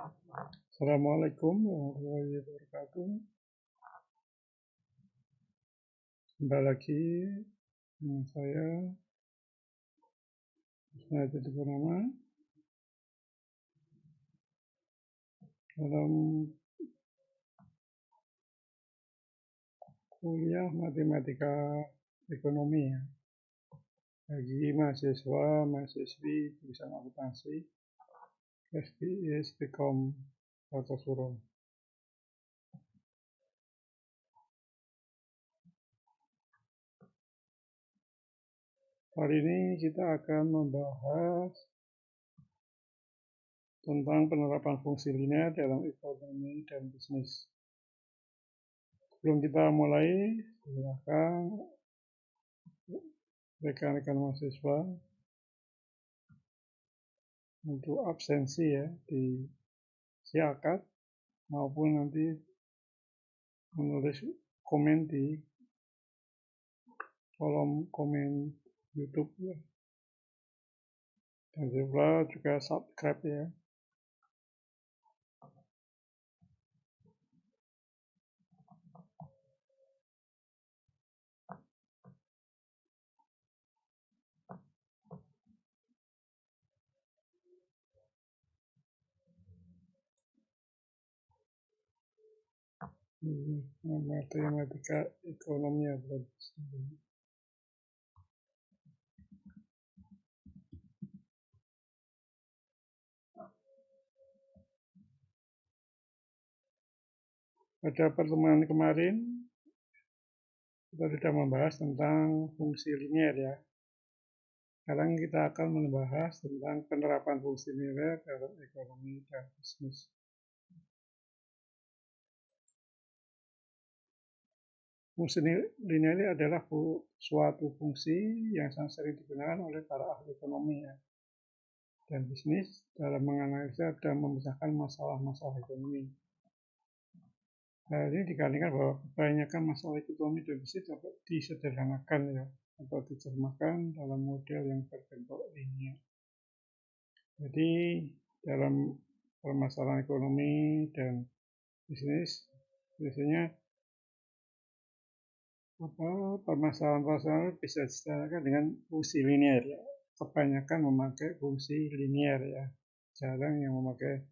Assalamualaikum warahmatullahi wabarakatuh. Kembali lagi dengan saya, Ismail Purnama, dalam kuliah matematika ekonomi ya, bagi mahasiswa, mahasiswi jurusan akuntansi, SPI, Stikom, Kartosuro. Hari ini kita akan membahas tentang penerapan fungsi linear dalam ekonomi dan bisnis. Sebelum kita mulai, silakan rekan-rekan mahasiswa untuk absensi ya di siakat maupun nanti menulis komen di kolom komen YouTube ya. Dan juga subscribe ya. Matematika ekonomi ya. Pada pertemuan kemarin kita sudah membahas tentang fungsi linear ya. Sekarang kita akan membahas tentang penerapan fungsi linear dalam ekonomi dan bisnis. Fungsi linear adalah suatu fungsi yang sangat sering digunakan oleh para ahli ekonomi ya, dan bisnis dalam menganalisa dan memecahkan masalah-masalah ekonomi. Hal ini dikarenakan bahwa kebanyakan masalah ekonomi dan bisnis dapat disederhanakan ya, atau diterjemahkan dalam model yang berbentuk linear. Jadi dalam permasalahan ekonomi dan bisnis biasanya permasalahan bisa disederhanakan dengan fungsi linear ya. Kebanyakan memakai fungsi linear ya, jarang yang memakai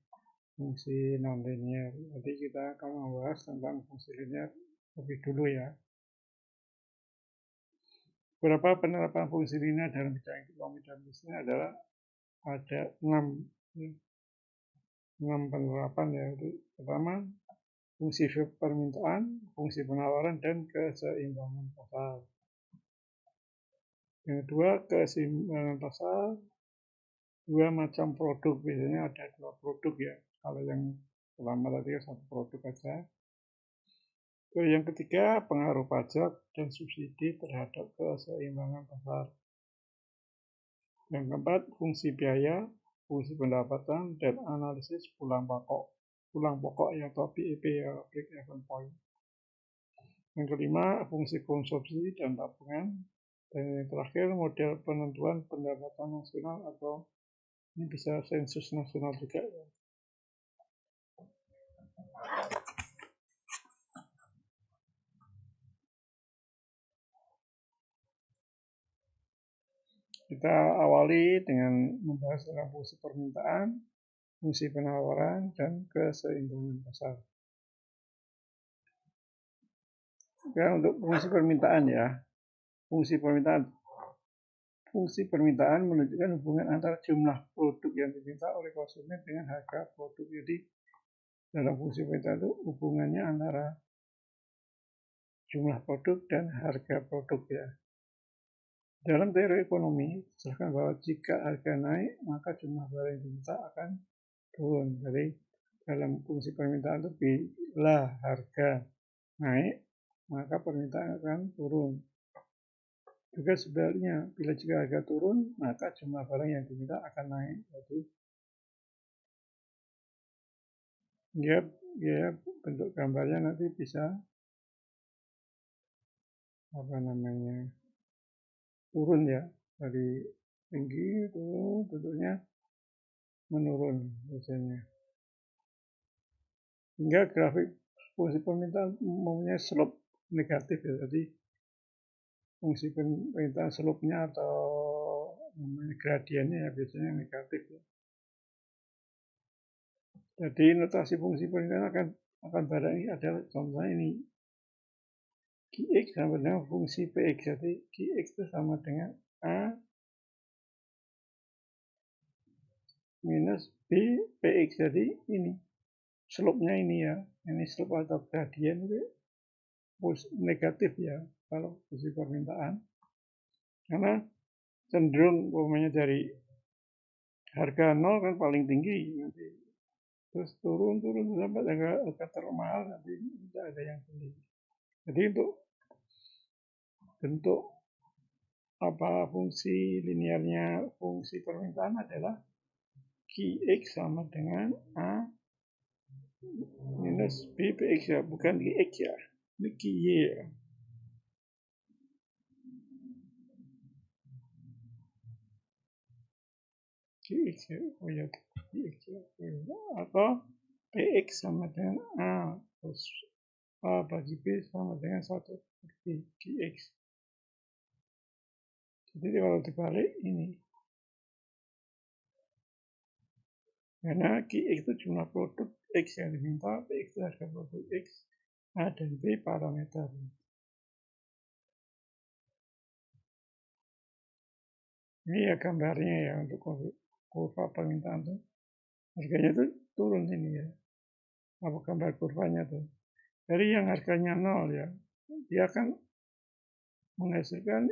fungsi non-linear. Jadi kita akan membahas tentang fungsi linear lebih dulu ya. Beberapa penerapan fungsi linear dalam bidang ekonomi dan bisnis adalah ada 6 penerapan yaitu pertama fungsi permintaan, fungsi penawaran, dan keseimbangan pasar. Yang kedua, keseimbangan pasar, dua macam produk, biasanya ada dua produk ya. Kalau yang pertama tadi satu produk saja. Yang ketiga, pengaruh pajak dan subsidi terhadap keseimbangan pasar. Yang keempat, fungsi biaya, fungsi pendapatan, dan analisis pulang pokok ya, atau BEP ya, break even point. Yang kelima, fungsi konsumsi dan tabungan. Dan yang terakhir, model penentuan pendapatan nasional, atau ini bisa sensus nasional juga ya. Kita awali dengan membahas tentang fungsi permintaan, fungsi penawaran, dan keseimbangan pasar. Sekarang untuk fungsi permintaan ya. Fungsi permintaan menunjukkan hubungan antara jumlah produk yang diminta oleh konsumen dengan harga produk. Jadi dalam fungsi permintaan itu hubungannya antara jumlah produk dan harga produk ya. Dalam teori ekonomi, dijelaskan bahwa jika harga naik, maka jumlah barang yang diminta akan turun. Jadi dalam fungsi permintaan itu bila harga naik, maka permintaan akan turun. Juga sebaliknya, bila jika harga turun, maka jumlah barang yang diminta akan naik. Jadi ya bentuk gambarnya nanti bisa turun ya, dari tinggi itu bentuknya menurun biasanya. Hingga grafik fungsi permintaan mempunyai slope negatif ya. Jadi fungsi permintaan slope-nya atau namanya gradiennya ya biasanya negatif ya. Jadi notasi fungsi permintaan akan barang ini adalah contohnya ini. Qx sama dengan fungsi Px. Jadi Qx itu sama dengan A minus B Px. Jadi ini slope-nya ini ya. Ini slope atau gradien itu negatif ya kalau fungsi permintaan. Karena cenderung umpamanya dari harga 0 kan paling tinggi nanti terus turun sampai harga termahal nanti tidak ada yang beli. Jadi untuk bentuk fungsi linearnya fungsi permintaan adalah Qx sama dengan A minus B Px ya, bukan Qx ya, ini Qy ya. Qx ya, oh ya, Qx ya, atau Px sama dengan A plus A bagi B sama dengan 1 per Qx. Jadi kalau dibalik ini, karena Qx itu jumlah produk X yang diminta, Px itu harga produk X, A dan B parameter. Ini ya gambarnya ya untuk kurva permintaan tuh. Harganya tuh turun ini ya. Apa gambar kurvanya tuh. Dari yang harganya 0 ya, dia akan menghasilkan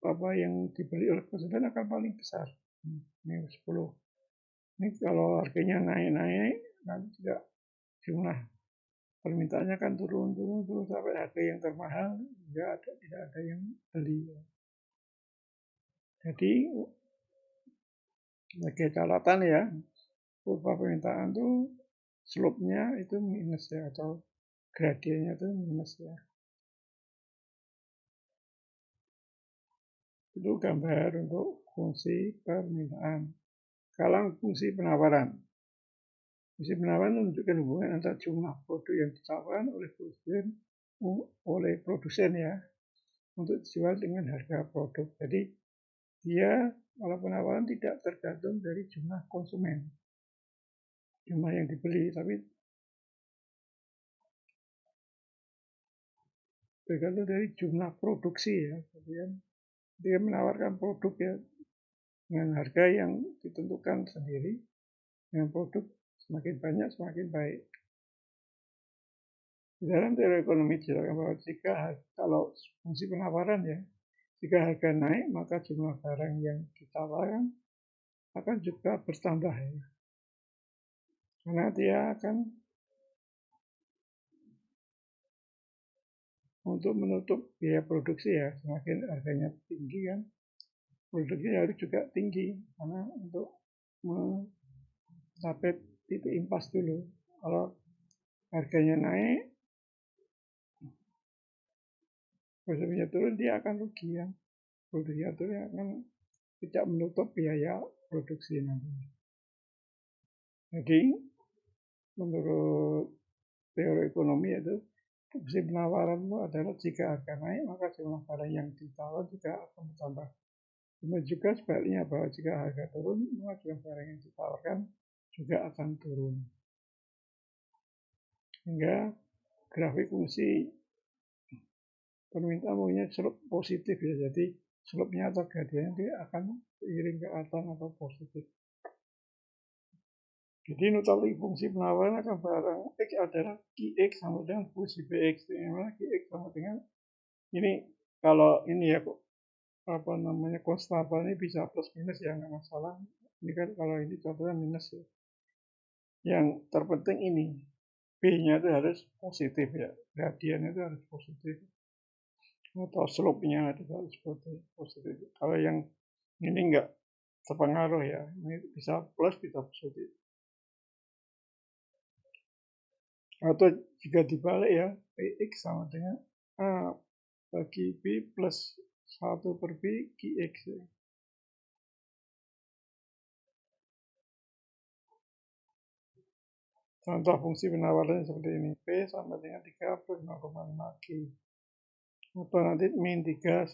apa yang dibeli oleh konsumen akan paling besar. Ini 10. Ini kalau harganya naik-naik, nanti juga jumlah permintaannya kan turun sampai harga yang termahal tidak ada yang beli. Jadi sebagai catatan ya, kurva permintaan itu slope-nya itu minus ya, atau gradiennya itu minus ya. Itu gambar untuk fungsi permintaan. Sekarang fungsi penawaran. Fungsi penawaran menunjukkan hubungan antara jumlah produk yang ditawarkan oleh produsen ya untuk dijual dengan harga produk. Jadi dia kalau penawaran tidak tergantung dari jumlah konsumen, jumlah yang dibeli, tapi tergantung dari jumlah produksi ya. Kemudian dia menawarkan produk ya dengan harga yang ditentukan sendiri, dengan produk semakin banyak semakin baik. Di dalam teori ekonomi dijelaskan bahwa jika kalau fungsi penawaran ya, jika harga naik maka jumlah barang yang ditawarkan akan juga bertambah ya. Karena dia akan untuk menutup biaya produksi ya, semakin harganya tinggi kan, produksinya harus juga tinggi karena untuk mencapai titik impas dulu. Kalau harganya naik, konsumsinya turun, dia akan rugi ya. Produksinya turun akan tidak menutup biaya produksi nanti. Jadi menurut teori ekonomi itu fungsi penawaran itu adalah jika harga naik maka jumlah barang yang ditawar juga akan bertambah. Kemudian juga sebaliknya bahwa jika harga turun maka jumlah barang yang ditawarkan juga akan turun. Hingga grafik fungsi permintaan punya slope positif ya. Jadi slope-nya atau gradiennya dia akan seiring ke atas atau positif. Jadi notasi fungsi penawaran akan barang X adalah Qx sama dengan fungsi Bx. Dimana Qx sama dengan ini kalau ini ya apa namanya konstanta ini bisa plus minus ya nggak masalah. Ini kan kalau ini contohnya minus ya. Yang terpenting ini B-nya itu harus positif ya. Gradiennya itu harus positif. Atau slope-nya itu harus positif. Kalau yang ini enggak terpengaruh ya. Ini bisa plus bisa positif. Atau jika dibalik ya, Px sama dengan A bagi B plus 1 per B Qx ya. Contoh fungsi penawarannya seperti ini. P sama dengan 3 plus 0,5 G. Atau nanti min 3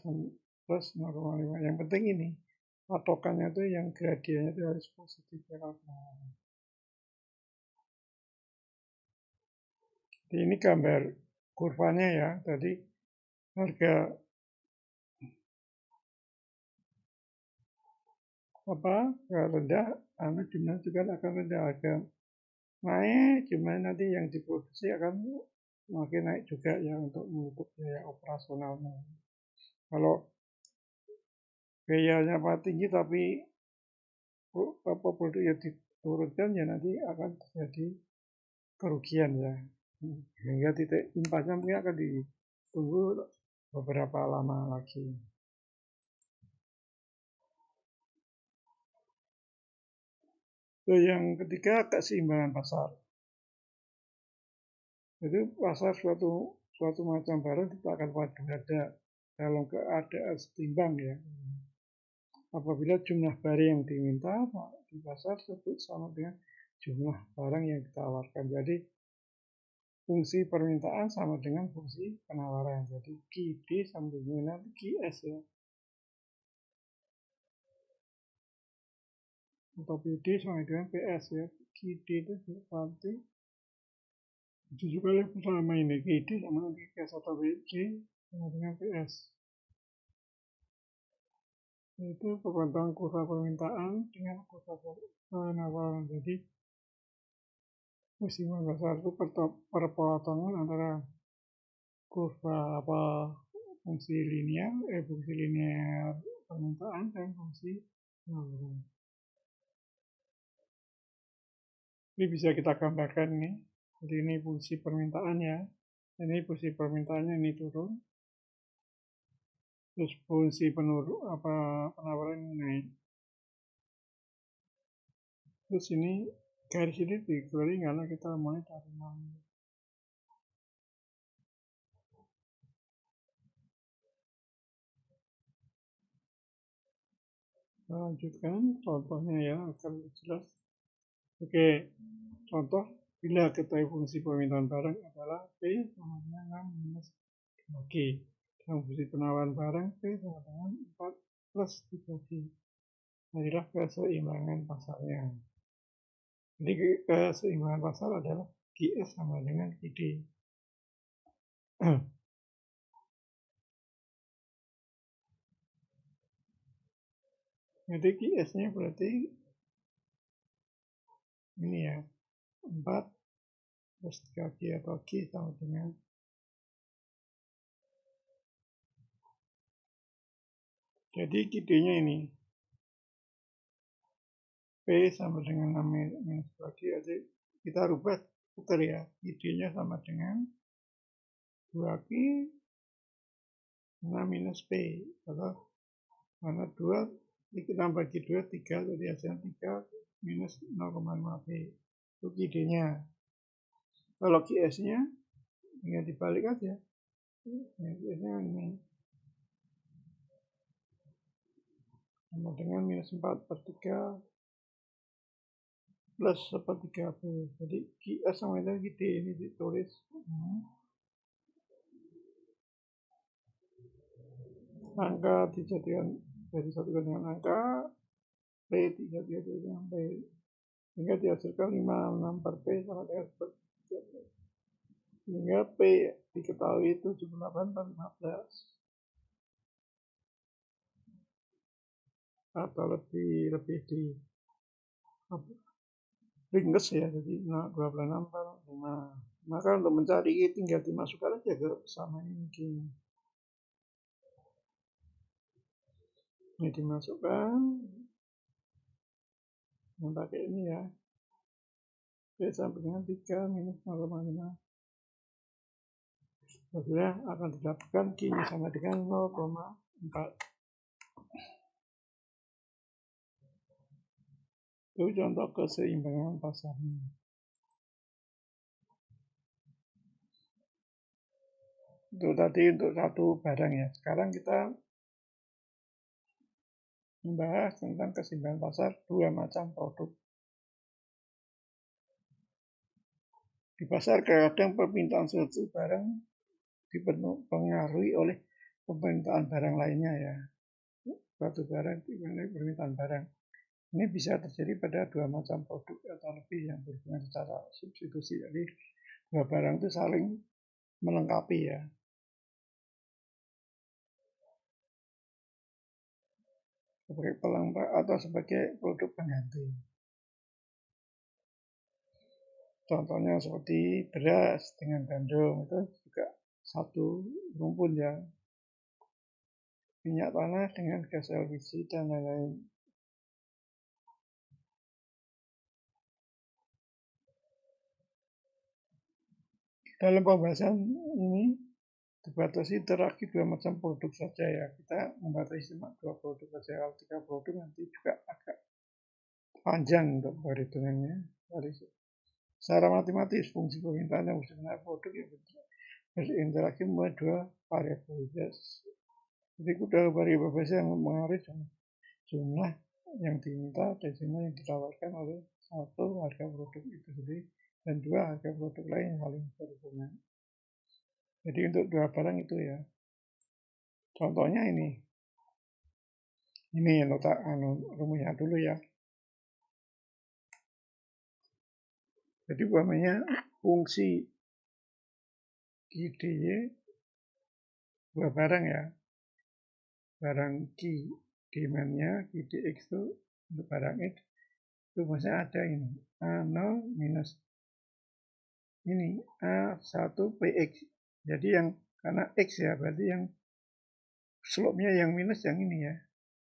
plus 0,5. Yang penting ini, patokannya itu yang gradiennya itu harus positif. Ya. Jadi ini gambar kurvanya ya. Tadi harga rendah, jumlah juga akan rendah. Harga naik, jumlah nanti yang diproduksi akan makin naik juga ya untuk menutup biaya operasionalnya. Kalau biayanya tinggi tapi produknya diturunkan ya nanti akan terjadi kerugian ya. Hingga titik impasnya mungkin akan ditunggu beberapa lama lagi. Yang ketiga, keseimbangan pasar. Jadi pasar suatu macam barang kita akan padu ada dalam keadaan setimbang ya. Apabila jumlah barang yang diminta di pasar tersebut sama dengan jumlah barang yang ditawarkan. Jadi fungsi permintaan sama dengan fungsi penawaran. Jadi QD sama dengan QS ya. Atau PD sama dengan PS ya. QD itu berarti tujuh kali sama ini. QD sama dengan PS atau PD sama dengan PS. Itu perpanjangan kurva permintaan dengan kurva penawaran. Jadi musiman pasar itu perpotongan antara kurva fungsi linear permintaan dan fungsi penawaran. Ini bisa kita gambarkan nih. Jadi ini fungsi permintaannya. Ini fungsi permintaannya ini turun. Terus fungsi penawaran ini naik. Terus ini garis ini dikeluarin karena kita mulai dari nol. Lanjutkan contohnya ya akan jelas. Oke, contoh bila ketahui fungsi permintaan barang adalah P sama dengan 6 minus 2G. Dan fungsi penawaran barang P sama dengan 4 plus 3G. Inilah keseimbangan pasarnya. Jadi keseimbangan pasar adalah GS sama dengan GD. Jadi GS-nya berarti ini ya, 4 plus 3G atau G sama dengan jadi GD-nya ini P sama dengan 6 minus 2G. Jadi kita rubah putar ya. GD-nya sama dengan 2G 6 minus P. Atau mana 2 kita bagi 2, 3. Jadi hasilnya 3 minus 0,5 P. Itu GD-nya. Kalau GS-nya tinggal dibalik aja. GS-nya ini sama dengan minus 4 per 3 plus sepertiga P. Jadi GS sama dengan GD ini ditulis. Angka dijadikan dari satu dengan angka P dijadikan dengan P sehingga dihasilkan 56 per P sama dengan sepertiga P. Sehingga P diketahui 78 per 15 atau lebih di ringkas ya, jadi 26 per 5. Maka untuk mencari tinggal dimasukkan aja ke sama ini. Ini dimasukkan pakai ini ya. P sampai dengan 3 minus 0,5. Hasilnya akan didapatkan Q-nya sama dengan 0,4. Itu contoh keseimbangan pasarnya. Itu tadi untuk satu barang ya. Sekarang kita membahas tentang keseimbangan pasar dua macam produk. Di pasar kadang permintaan suatu barang dipengaruhi oleh permintaan barang lainnya ya. Suatu barang dipengaruhi permintaan barang. Ini bisa terjadi pada dua macam produk atau lebih yang berhubungan secara substitusi. Jadi dua barang itu saling melengkapi ya. Sebagai pelengkap atau sebagai produk pengganti. Contohnya seperti beras dengan gandum itu juga satu rumpun ya. Minyak tanah dengan gas LPG dan lain-lain. Dalam pembahasan ini dibatasi terakhir dua macam produk saja ya. Kita membatasi cuma dua produk saja. Kalau tiga produk nanti juga agak panjang untuk perhitungannya. Dari secara matematis fungsi permintaan yang sebenarnya produk yang berinteraksi membuat dua variabel. Jadi dua variabel yang mengaruhi jumlah yang diminta dan jumlah yang ditawarkan oleh satu harga produk itu sendiri dan dua harga produk lain yang saling berhubungan. Jadi untuk dua barang itu ya. Contohnya ini nota rumusnya dulu ya. Jadi umpamanya fungsi QDY dua barang ya. Barang Q demand-nya QDX itu untuk barang X itu maksudnya ada ini A0 minus ini A1 PX. Jadi yang karena X ya berarti yang slope-nya yang minus yang ini ya.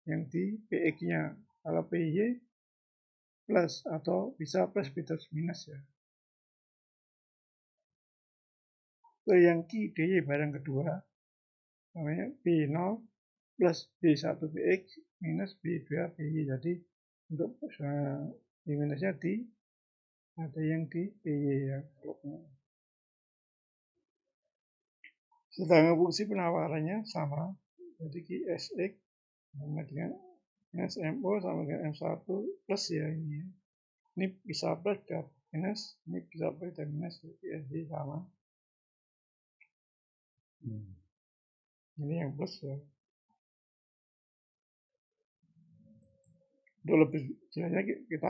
Yang di PX-nya. Kalau PY plus atau bisa plus minus minus ya. So, yang Q DY barang kedua namanya B0 plus B1 PX minus B2 PY. Jadi untuk di minusnya di ada yang di PY ya. Sedangkan fungsi penawarannya sama. Jadi QSX sama dengan SMO sama dengan M1 plus ya ini ya. Ini bisa plus dan minus, ini bisa plus dan minus, QSG sama. Ini yang plus ya. Untuk lebih jelasnya kita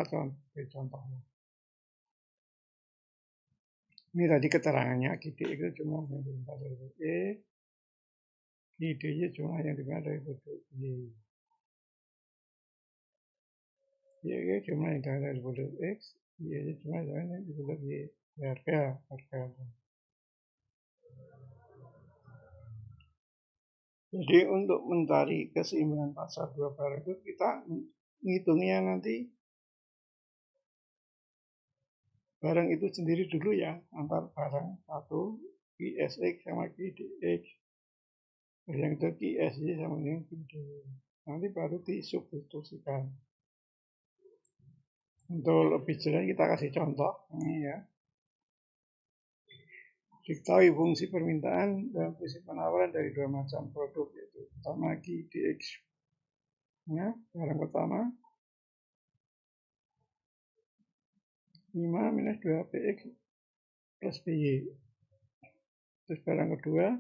contohnya. Ini tadi keterangannya QD itu cuma yang diminta dari E, QDY cuma yang diminta dari produk Y. Y cuma yang diminta dari produk X, Y cuma yang dari produk Y. Harga. Jadi untuk mencari keseimbangan pasar dua barang itu kita ngitungnya nanti barang itu sendiri dulu ya, antar barang satu QSX sama QDX, yang itu QSY sama dengan QDY. Nanti baru disubstitusikan. Untuk lebih jelas kita kasih contoh ini ya. Diketahui fungsi permintaan dan fungsi penawaran dari dua macam produk, yaitu pertama QDX. Nah, barang pertama 5 minus 2 PX plus PY. Terus barang kedua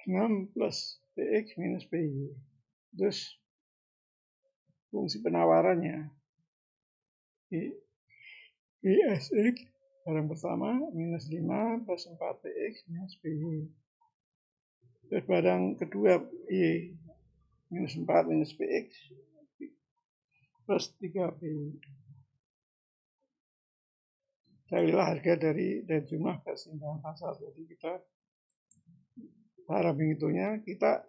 6 plus PX minus PY. Terus fungsi penawarannya ISX barang pertama minus 5 plus 4 PX minus PY. Terus barang kedua Y minus 4 minus PX plus 3 PY. Carilah harga dari jumlah keseimbangan pasar. Jadi kita cara menghitungnya kita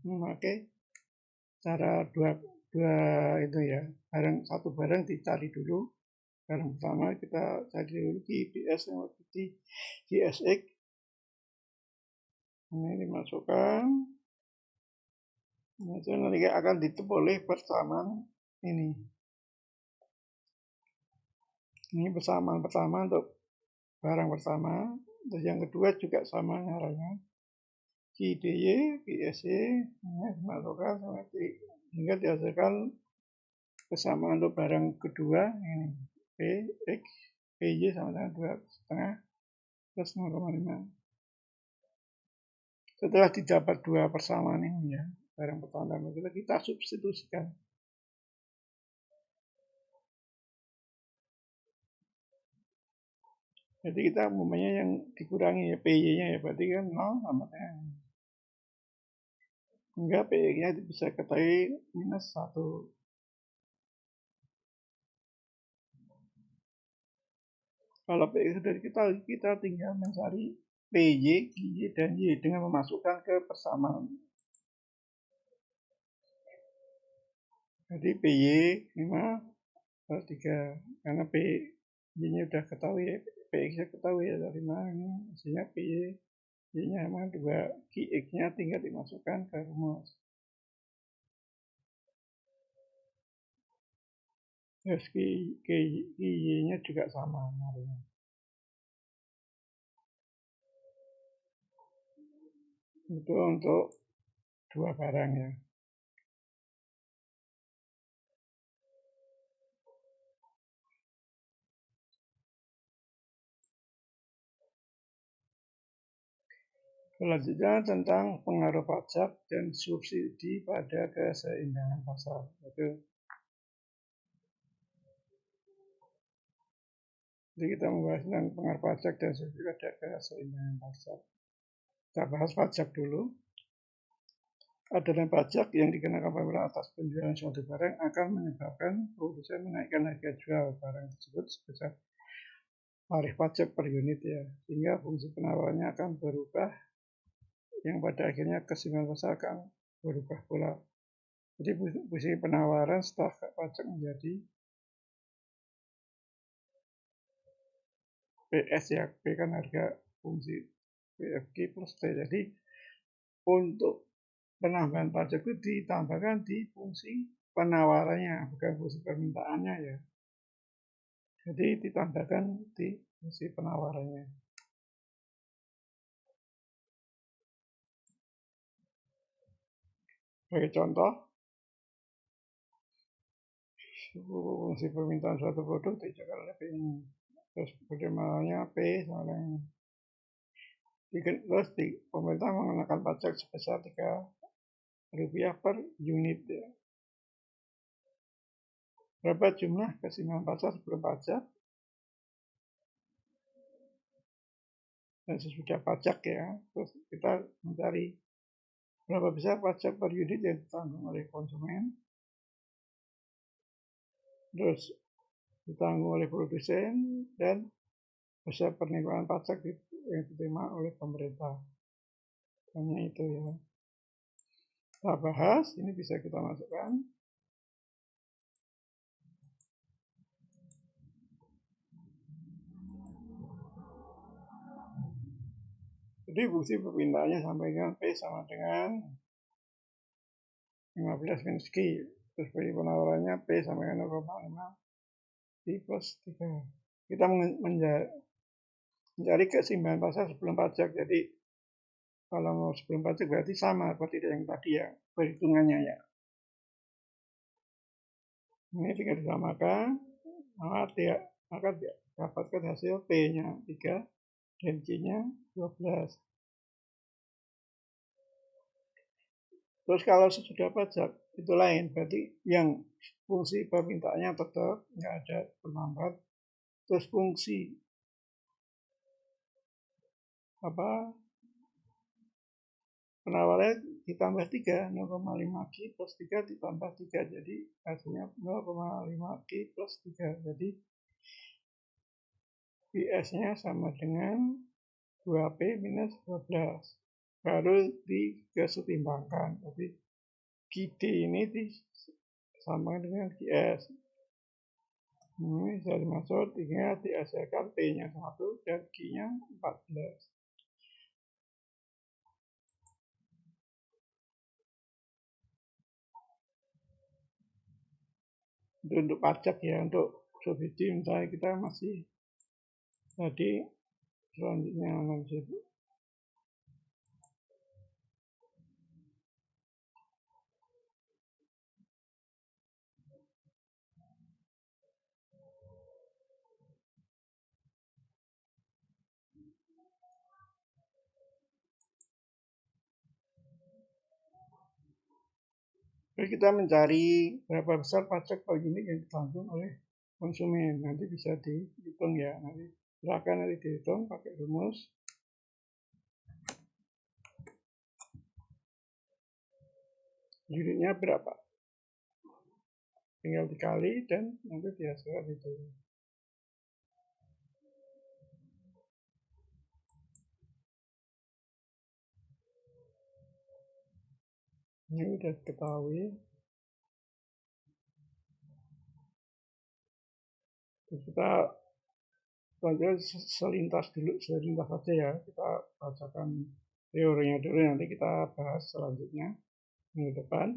memakai cara dua itu ya. Satu barang dicari dulu. Barang pertama kita cari dulu QDS sama QSX. Ini dimasukkan. Nanti akan ditutup oleh persamaan ini. Ini persamaan pertama untuk barang pertama. Terus yang kedua juga sama caranya. QDY, QSY, dimasukkan sama hingga dihasilkan kesamaan untuk barang kedua ini. PX, PY sama dengan 2,5 plus 0,5. Setelah didapat dua persamaan ini ya, barang pertama dan kedua, kita substitusikan. Jadi kita umpamanya yang dikurangi ya PY-nya ya, berarti kan 0 sama dengan. Hingga PY-nya bisa ketahui minus 1. Kalau PY sudah diketahui, kita tinggal mencari PY, QY, dan Y dengan memasukkan ke persamaan. Jadi PY 5 per 3. Karena PY-nya sudah ketahui ya, PX-nya ketahui ya dari mana ini. Hasilnya PY, Y-nya sama 2, QX-nya tinggal dimasukkan ke rumus. Terus QY-nya juga sama. Itu untuk dua barang ya. Selanjutnya tentang pengaruh pajak dan subsidi pada keseimbangan pasar. Jadi kita membahas tentang pengaruh pajak dan subsidi pada keseimbangan pasar. Kita bahas pajak dulu. Adegan pajak yang dikenakan pemerintah atas penjualan suatu barang akan menyebabkan produsen menaikkan harga jual barang tersebut sebesar tarif pajak per unit ya, sehingga fungsi penawarannya akan berubah, yang pada akhirnya keseimbangan pasar akan berubah pula. Jadi fungsi penawaran setelah pajak menjadi PS ya, P kan harga fungsi PFQ plus T. Jadi untuk penambahan pajak itu ditambahkan di fungsi penawarannya, bukan fungsi permintaannya ya. Jadi ditambahkan di fungsi penawarannya. Sebagai contoh, fungsi permintaan suatu produk dijaga oleh P ini. Terus bagaimana P sama dengan terus pemerintah mengenakan pajak sebesar Rp3 per unit ya. Berapa jumlah keseimbangan pasar sebelum pajak dan sesudah pajak ya. Terus kita mencari berapa besar pajak per unit yang ditanggung oleh konsumen, terus ditanggung oleh produsen, dan besar penerimaan pajak yang diterima oleh pemerintah. Hanya itu ya. Kita bahas, ini bisa kita masukkan. Jadi fungsi perpindahannya sampai dengan P sama dengan 15 minus Q. Terus bagi penawarannya P sama dengan 0,5 Q plus 3. Kita mencari keseimbangan pasar sebelum pajak. Jadi kalau mau sebelum pajak berarti sama seperti yang tadi ya, perhitungannya ya. Ini tinggal disamakan, maka dapatkan hasil P-nya 3 dan Q-nya 12. Terus kalau sesudah pajak itu lain, berarti yang fungsi permintaannya tetap nggak ada penambahan. Terus fungsi penawarannya ditambah 3, 0,5 Q plus 3 ditambah 3, jadi hasilnya 0,5 Q plus 3. Jadi PS-nya sama dengan 2P minus 12. Baru dikesetimbangkan. Jadi QD ini disamakan dengan QS. Ini bisa dimaksud tinggal dihasilkan P-nya 1 dan Q-nya 14. Itu untuk pajak ya, untuk subsidi misalnya kita masih tadi selanjutnya analisis. Jadi kita mencari berapa besar pajak per unit yang ditanggung oleh konsumen. Nanti bisa dihitung ya. Nanti silakan nanti dihitung pakai rumus. Unitnya berapa? Tinggal dikali dan nanti dihasilkan itu. Ini sudah diketahui. Terus kita selintas saja ya. Kita bacakan teorinya dulu, nanti kita bahas selanjutnya minggu depan.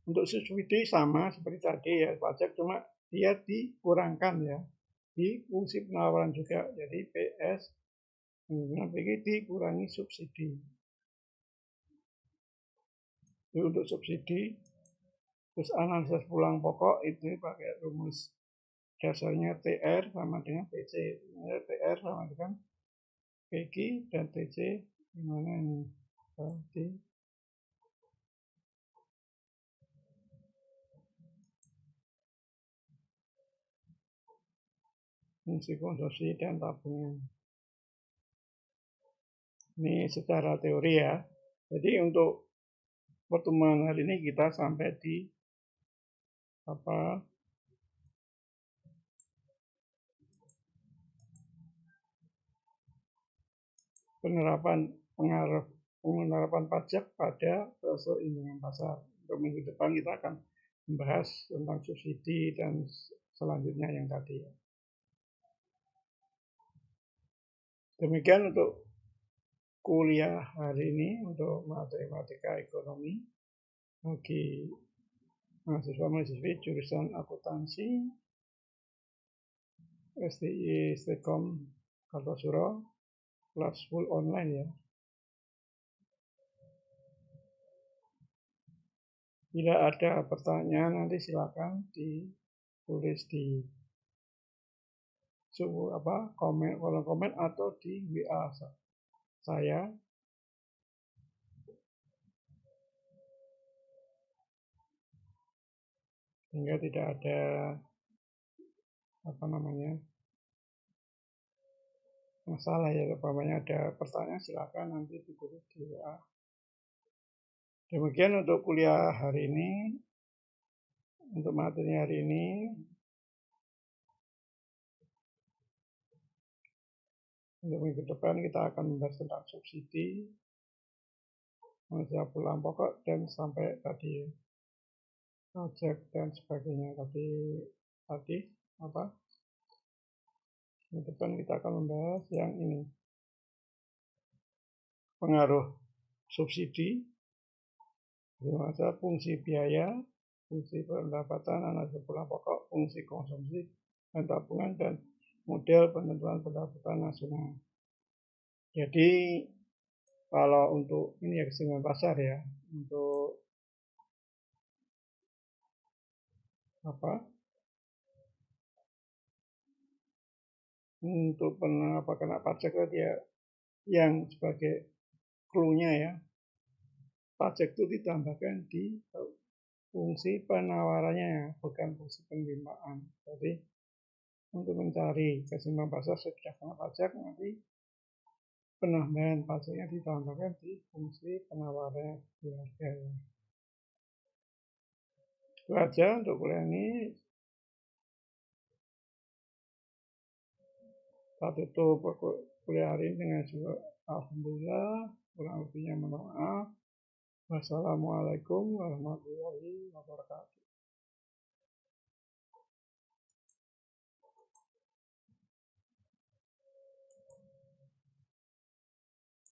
Untuk subsidi sama seperti tadi ya, pajak cuma dia dikurangkan ya di fungsi penawaran juga. Jadi PS dikurangi subsidi. Jadi untuk subsidi, terus analisis pulang pokok itu pakai rumus dasarnya TR sama dengan TC. TR sama dengan PQ dan TC gimana ini? Berarti fungsi konsumsi dan tabungan. Ini secara teori ya. Jadi untuk pertemuan hari ini kita sampai di penerapan pajak pada keseimbangan pasar. Untuk minggu depan kita akan membahas tentang subsidi dan selanjutnya yang tadi. Demikian untuk kuliah hari ini untuk matematika ekonomi bagi mahasiswa-mahasiswi jurusan akuntansi STI Stekom Kartosuro, kelas full online ya. Bila ada pertanyaan nanti silakan ditulis di kolom komen atau di WA saya. Sehingga tidak ada masalah ya. Apabila ada pertanyaan silakan nanti ditulis di WA. Demikian untuk kuliah hari ini. Untuk materi hari ini. Untuk minggu depan kita akan membahas tentang subsidi, masalah pulang pokok dan sampai tadi pajak dan sebagainya. Tadi minggu depan kita akan membahas yang ini, pengaruh subsidi, masalah fungsi biaya, fungsi pendapatan, analisis pulang pokok, fungsi konsumsi dan tabungan, dan model penentuan pendapatan nasional. Jadi kalau untuk ini ya keseimbangan pasar ya, untuk kena pajak dia yang sebagai clue-nya ya, pajak itu ditambahkan di fungsi penawarannya, bukan fungsi penerimaan. Jadi untuk mencari keseimbangan pasar setelah kena pajak, nanti penambahan pajaknya ditambahkan di fungsi penawaran harga. Itu aja untuk kuliah ini. Kita tutup kuliah hari ini dengan juga alhamdulillah, kurang lebihnya mohon maaf. Wassalamualaikum warahmatullahi wabarakatuh.